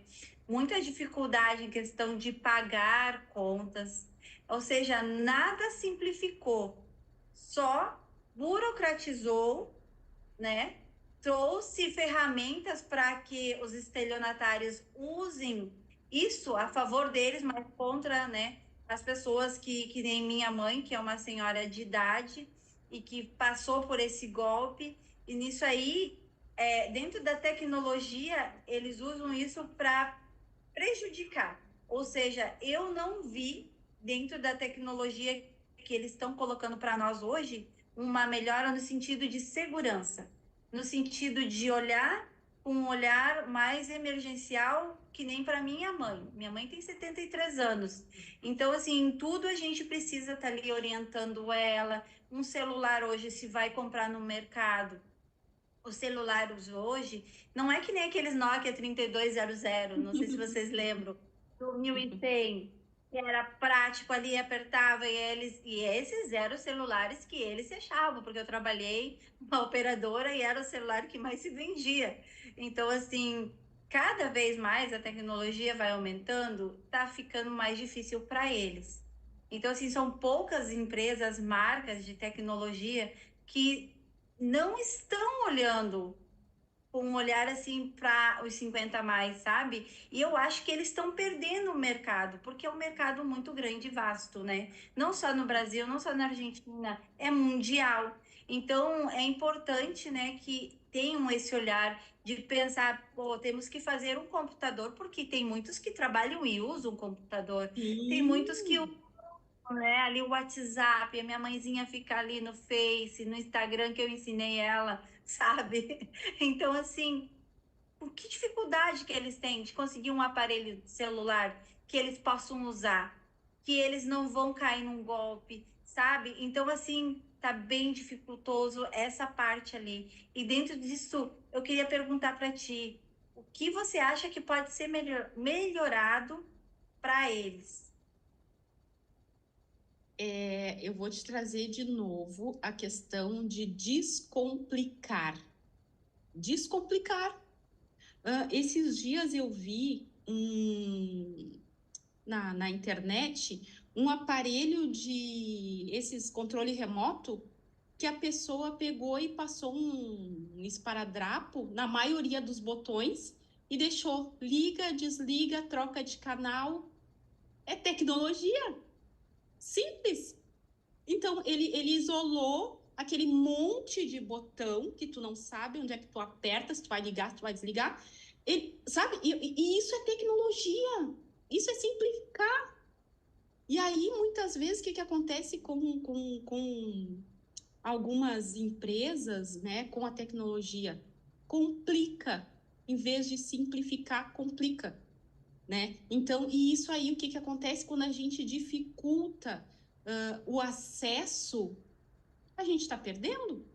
Muita dificuldade em questão de pagar contas, ou seja, nada simplificou, só burocratizou, né? Trouxe ferramentas para que os estelionatários usem isso a favor deles, mas contra, né, as pessoas que nem minha mãe, que é uma senhora de idade e que passou por esse golpe. E nisso aí, dentro da tecnologia, eles usam isso para prejudicar. Ou seja, eu não vi dentro da tecnologia que eles estão colocando para nós hoje uma melhora no sentido de segurança, no sentido de olhar com um olhar mais emergencial, que nem para minha mãe. Minha mãe tem 73 anos. Então, assim, tudo a gente precisa estar ali orientando ela. Um celular hoje, se vai comprar no mercado, os celulares hoje, não é que nem aqueles Nokia 3200, não sei se vocês lembram, do 1100, que era prático ali, apertava e esses eram os celulares que eles se achavam, porque eu trabalhei numa operadora e era o celular que mais se vendia. Então, assim, cada vez mais a tecnologia vai aumentando, tá ficando mais difícil para eles. Então, assim, são poucas empresas, marcas de tecnologia que não estão olhando com um olhar assim para os 50 a mais, sabe? E eu acho que eles estão perdendo o mercado, porque é um mercado muito grande e vasto, né? Não só no Brasil, não só na Argentina, é mundial. Então, é importante, né, que tenham esse olhar de pensar, pô, temos que fazer um computador, porque tem muitos que trabalham e usam computador, tem muitos que Sim. né? Ali o WhatsApp, a minha mãezinha fica ali no Face, no Instagram que eu ensinei ela, sabe? Então, assim, por que dificuldade que eles têm de conseguir um aparelho celular que eles possam usar, que eles não vão cair num golpe, sabe? Então, assim, tá bem dificultoso essa parte ali. E dentro disso, eu queria perguntar para ti, o que você acha que pode ser melhorado para eles? Eu vou te trazer de novo a questão de descomplicar. Descomplicar. Esses dias eu vi na internet um aparelho de esses controle remoto que a pessoa pegou e passou um esparadrapo na maioria dos botões e deixou liga, desliga, troca de canal. É tecnologia simples. Então, ele isolou aquele monte de botão que tu não sabe onde é que tu aperta, se tu vai ligar, se tu vai desligar. Ele, sabe? E isso é tecnologia. Isso é simplificar. E aí, muitas vezes, o que acontece com algumas empresas, né, com a tecnologia? Complica. Em vez de simplificar, complica, né? Então, e isso aí, o que acontece quando a gente dificulta o acesso, a gente está perdendo.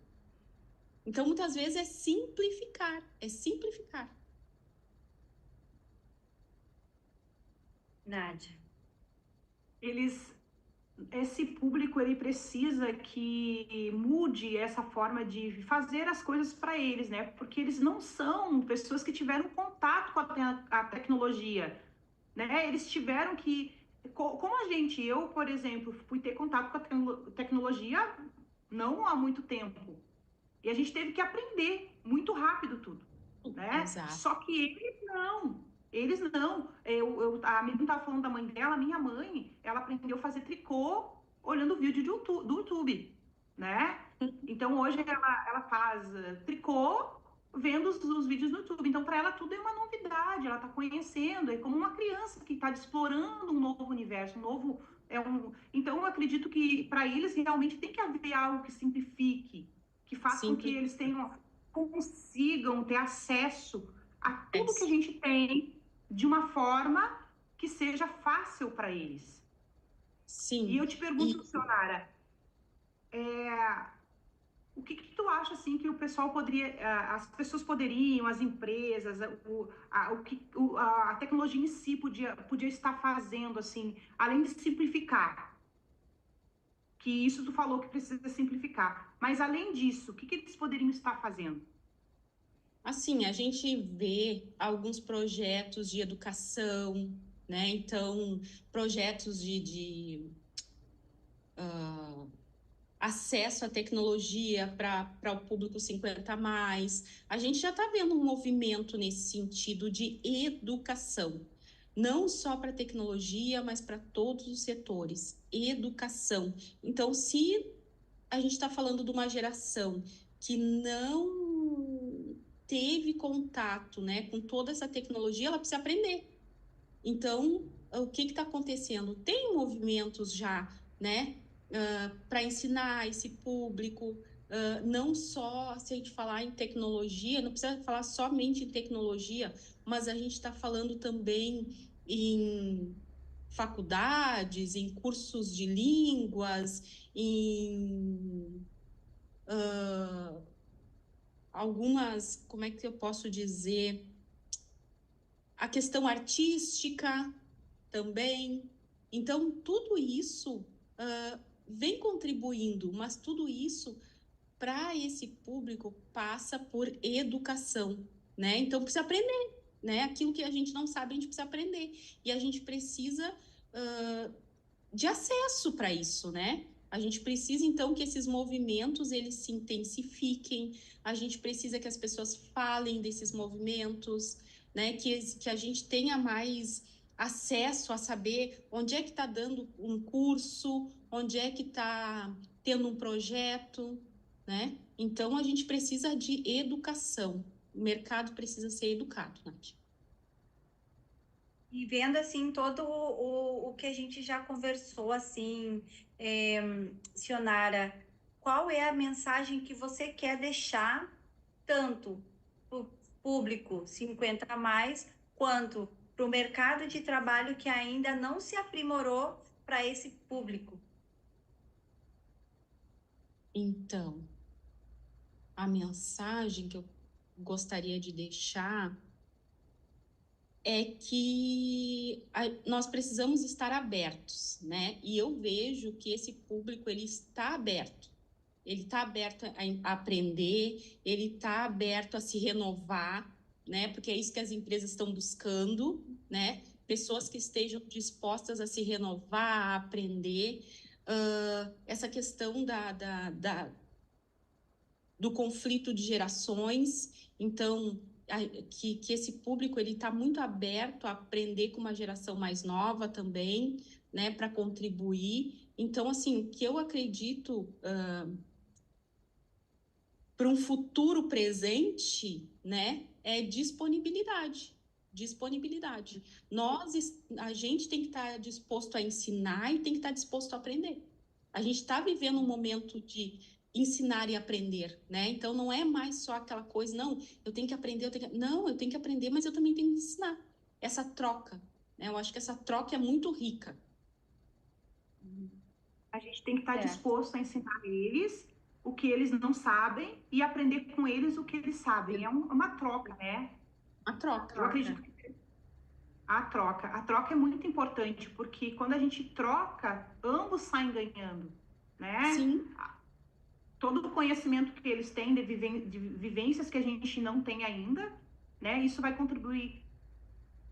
Então, muitas vezes é simplificar, é simplificar. Nádia. Eles esse público ele precisa que mude essa forma de fazer as coisas para eles, né? Porque eles não são pessoas que tiveram contato com a tecnologia, né? Eles tiveram que, como a gente, eu, por exemplo, fui ter contato com a tecnologia não há muito tempo. E a gente teve que aprender muito rápido tudo, né? Exato. Só que eles não. A menina estava falando da mãe dela, minha mãe, ela aprendeu a fazer tricô olhando vídeo do YouTube, né? Então hoje ela faz tricô vendo os vídeos no YouTube. Então para ela tudo é uma novidade, ela está conhecendo, é como uma criança que está explorando um novo universo, um novo Então, eu acredito que para eles realmente tem que haver algo que simplifique, que faça com que Simples. eles consigam ter acesso a tudo que a Isso. gente tem de uma forma que seja fácil para eles. E eu Sim. te pergunto, E Sionara, o que tu acha assim que o pessoal poderia, as pessoas poderiam, as empresas, a tecnologia em si podia estar fazendo assim, além de simplificar, que isso tu falou que precisa simplificar, mas além disso, o que eles poderiam estar fazendo? assim, a gente vê alguns projetos de educação, né? Então, projetos de acesso à tecnologia para o público 50 a mais. A gente já está vendo um movimento nesse sentido de educação, não só para tecnologia, mas para todos os setores. Educação. Então, se a gente está falando de uma geração que não teve contato, né, com toda essa tecnologia, ela precisa aprender. Então, o que está acontecendo? Tem movimentos já, né, para ensinar esse público, não só se a gente falar em tecnologia, não precisa falar somente em tecnologia, mas a gente está falando também em faculdades, em cursos de línguas, em algumas, como é que eu posso dizer, a questão artística também. Então, tudo isso vem contribuindo, mas tudo isso para esse público passa por educação, né? Então, precisa aprender, né? Aquilo que a gente não sabe, a gente precisa aprender. E a gente precisa de acesso para isso, né? A gente precisa, então, que esses movimentos, eles se intensifiquem, a gente precisa que as pessoas falem desses movimentos, né? Que a gente tenha mais acesso a saber onde é que está dando um curso, onde é que está tendo um projeto, né? Então, a gente precisa de educação. O mercado precisa ser educado, Nath. E vendo assim todo o que a gente já conversou, assim, Sionara, qual é a mensagem que você quer deixar tanto para o público 50 a mais, quanto para o mercado de trabalho que ainda não se aprimorou para esse público? Então, a mensagem que eu gostaria de deixar é que nós precisamos estar abertos, né? E eu vejo que esse público ele está aberto. Ele está aberto a aprender, ele está aberto a se renovar, né? Porque é isso que as empresas estão buscando, né? Pessoas que estejam dispostas a se renovar, a aprender. Essa questão do conflito de gerações. Então, que esse público ele está muito aberto a aprender com uma geração mais nova também, né, para contribuir. Então, assim, o que eu acredito para um futuro presente, né, é disponibilidade. Disponibilidade. A gente tem que estar disposto a ensinar e tem que estar disposto a aprender. A gente está vivendo um momento de ensinar e aprender, né? Então não é mais só aquela coisa, não, eu tenho que aprender, não, eu tenho que aprender, mas eu também tenho que ensinar. Essa troca, né? Eu acho que essa troca é muito rica. A gente tem que estar Certo. disposto a ensinar eles o que eles não sabem e aprender com eles o que eles sabem. É uma troca, né? A troca. Eu acredito que a troca é muito importante, porque quando a gente troca, ambos saem ganhando, né? Sim, Todo o conhecimento que eles têm de vivências que a gente não tem ainda, né? Isso vai contribuir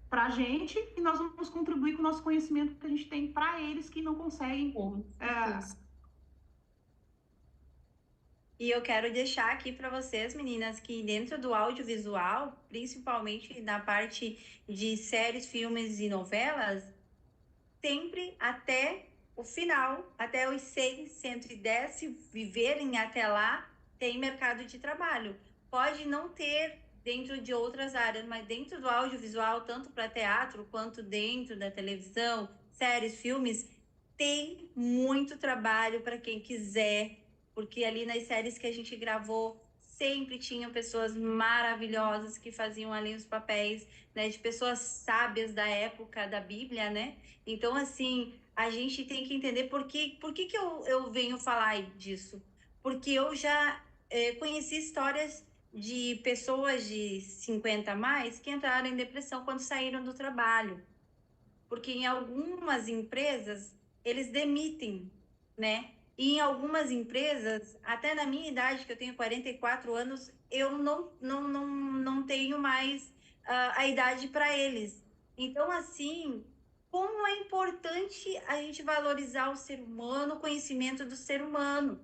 para a gente e nós vamos contribuir com o nosso conhecimento que a gente tem para eles que não conseguem. com certeza. E eu quero deixar aqui para vocês, meninas, que dentro do audiovisual, principalmente na parte de séries, filmes e novelas, sempre até o final, até os 100, 110, se viverem até lá, tem mercado de trabalho. Pode não ter dentro de outras áreas, mas dentro do audiovisual, tanto para teatro quanto dentro da televisão, séries, filmes, tem muito trabalho para quem quiser, porque ali nas séries que a gente gravou, sempre tinham pessoas maravilhosas que faziam ali os papéis, né, de pessoas sábias da época da Bíblia, né? Então, assim, a gente tem que entender por que eu venho falar disso. Porque eu já conheci histórias de pessoas de 50 a mais que entraram em depressão quando saíram do trabalho. Porque em algumas empresas, eles demitem, né? E em algumas empresas, até na minha idade, que eu tenho 44 anos, eu não tenho mais a idade para eles. Então, assim, como é importante a gente valorizar o ser humano, o conhecimento do ser humano.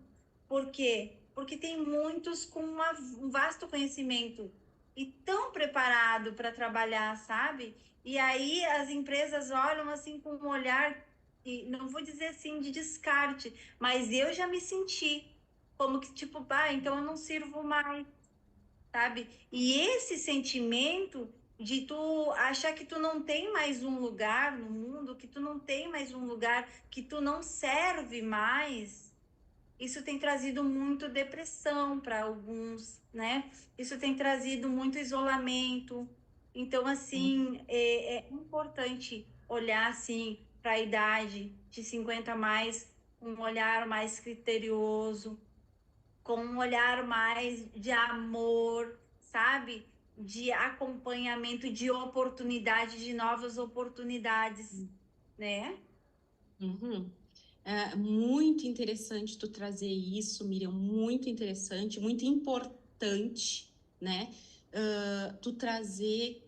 Por quê? Porque tem muitos com um vasto conhecimento e tão preparado para trabalhar, sabe? E aí as empresas olham assim com um olhar, e não vou dizer assim de descarte, mas eu já me senti como que tipo, então eu não sirvo mais, sabe? E esse sentimento de tu achar que tu não tem mais um lugar no mundo, que tu não tem mais um lugar, que tu não serve mais, isso tem trazido muito depressão para alguns, né? Isso tem trazido muito isolamento. Então, assim, é importante olhar assim para a idade de 50 a mais, um olhar mais criterioso, com um olhar mais de amor, sabe? De acompanhamento, de oportunidade, de novas oportunidades, né? Uhum. É muito interessante tu trazer isso, Miriam, muito interessante, muito importante, né? Tu trazer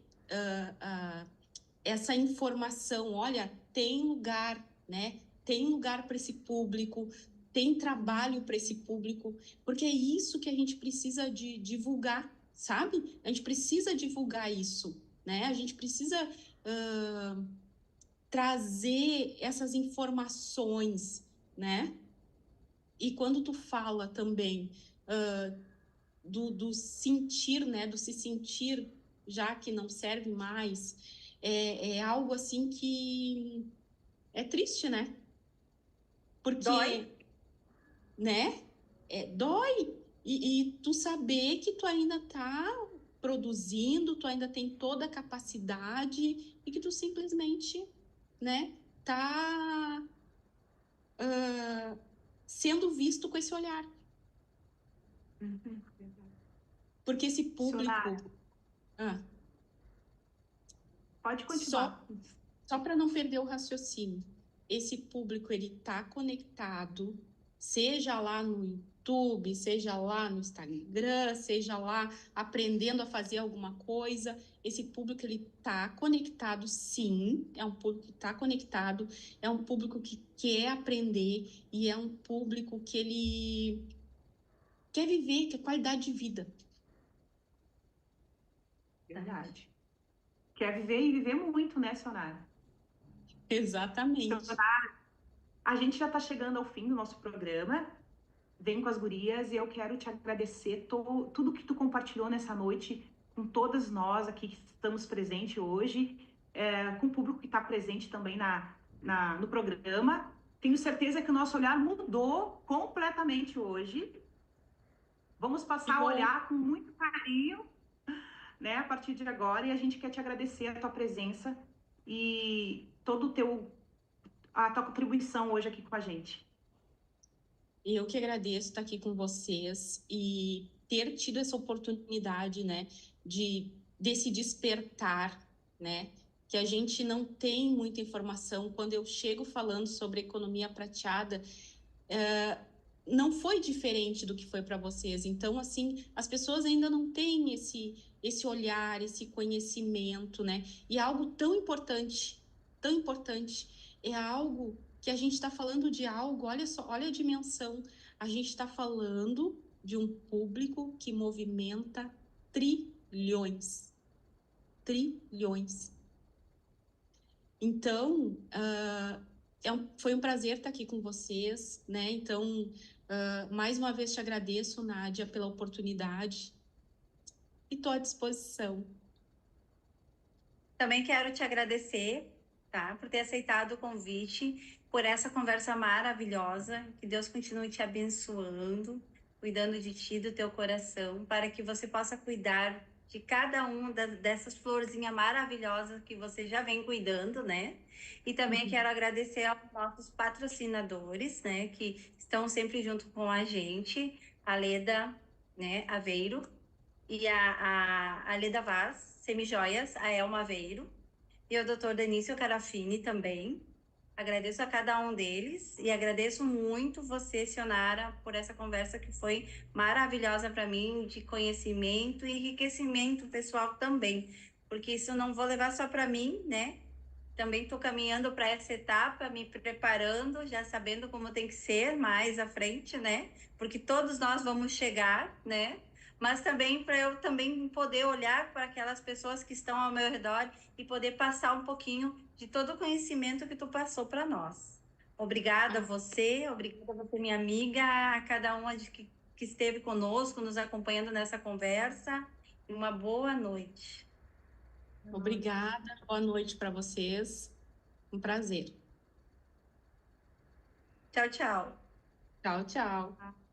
essa informação, olha, tem lugar, né? Tem lugar para esse público, tem trabalho para esse público, porque é isso que a gente precisa de divulgar, sabe? A gente precisa divulgar isso, né? A gente precisa trazer essas informações, né? E quando tu fala também do sentir, né? Do se sentir, já que não serve mais, é algo assim que é triste, né? Dói. Porque, né? Dói. E tu saber que tu ainda tá produzindo, tu ainda tem toda a capacidade e que tu simplesmente, né? Tá sendo visto com esse olhar. Uhum. Porque esse público. Sionara, Ah, pode continuar. só só para não perder o raciocínio, esse público ele está conectado, seja lá no YouTube, seja lá no Instagram, seja lá aprendendo a fazer alguma coisa, esse público ele está conectado, sim, é um público que está conectado, é um público que quer aprender e é um público que ele quer viver, quer qualidade de vida. Verdade. Quer viver e viver muito, né, Sionara? Exatamente. A gente já está chegando ao fim do nosso programa. Vem com as gurias e eu quero te agradecer tudo que tu compartilhou nessa noite com todas nós aqui que estamos presentes hoje, com o público que está presente também no programa. Tenho certeza que o nosso olhar mudou completamente hoje. Vamos Que passar a bom. olhar com muito carinho, né, a partir de agora, e a gente quer te agradecer a tua presença e a tua contribuição hoje aqui com a gente. Eu que agradeço estar aqui com vocês e ter tido essa oportunidade, né, desse despertar, né, que a gente não tem muita informação. Quando eu chego falando sobre economia prateada, não foi diferente do que foi para vocês. Então, assim, as pessoas ainda não têm esse olhar, esse conhecimento, né? E é algo tão importante, é algo que a gente está falando de algo, olha só, olha a dimensão. A gente está falando de um público que movimenta trilhões, trilhões. Então, foi um prazer estar aqui com vocês, né? Então, mais uma vez te agradeço, Nádia, pela oportunidade e estou à disposição. Também quero te agradecer, tá, por ter aceitado o convite. por essa conversa maravilhosa. Que Deus continue te abençoando, cuidando de ti, do teu coração, para que você possa cuidar de cada uma dessas florzinhas maravilhosas que você já vem cuidando, né? E também quero agradecer aos nossos patrocinadores, né, que estão sempre junto com a gente, a Leda, né, Aveiro, e a Leda Vaz, Semijoias, a Elma Aveiro, e o Dr. Denício Carafini também. Agradeço a cada um deles e agradeço muito você, Sionara, por essa conversa que foi maravilhosa para mim, de conhecimento e enriquecimento pessoal também, porque isso eu não vou levar só para mim, né? Também estou caminhando para essa etapa, me preparando, já sabendo como tem que ser mais à frente, né? Porque todos nós vamos chegar, né? Mas também para eu também poder olhar para aquelas pessoas que estão ao meu redor e poder passar um pouquinho de todo o conhecimento que tu passou para nós. Obrigada a você, minha amiga, a cada uma que esteve conosco, nos acompanhando nessa conversa. E uma boa noite. Obrigada, boa noite para vocês. Um prazer. Tchau, tchau. Tchau, tchau.